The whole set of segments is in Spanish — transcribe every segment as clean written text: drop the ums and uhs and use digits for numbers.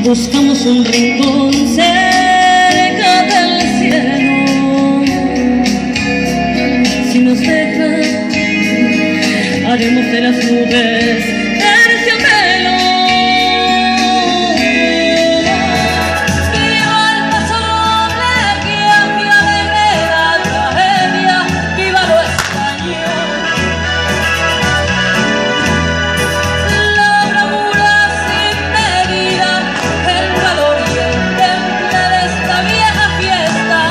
Buscamos un rincón cerca del cielo. Si nos dejan, haremos de las nubes terciopelo. Viva el paso doble que aquí alegre la tragedia. Viva lo español. La bravura sin medida, el calor y el temple de esta vieja fiesta.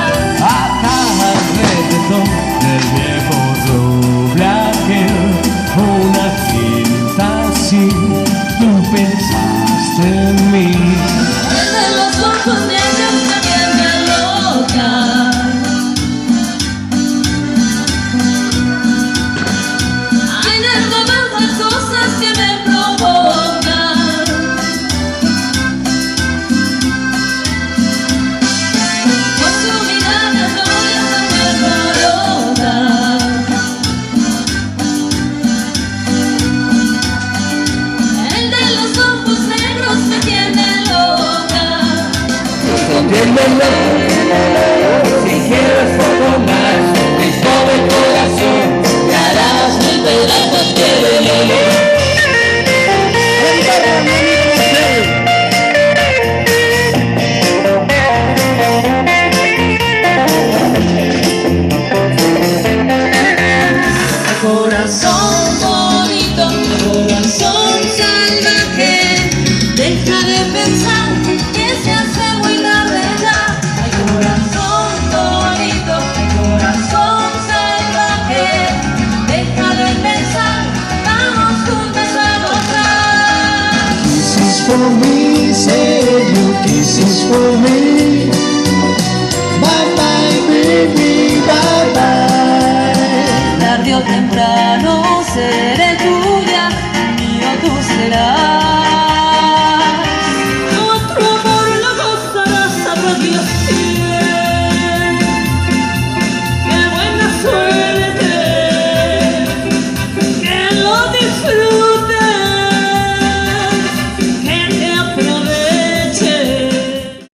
Acá el reggaetón del viejo doble aquel, una cinta así, tú pensaste en mí. El de los ojos negros que me aloca. Hay en el momento cosas que me provocan. Con su mirada soy hasta me alborota. El de los ojos negros me tiene loca. Entiéndelo, si quieres poco más, mi pobre corazón, te harás mil pedazos que Corazón bonito, corazón salvaje, deja de pensar que se hace muy tarde ya. Ay, corazón bonito, corazón salvaje, deja de pensar, vamos juntos a gozar. This is for me, say you, this is for me.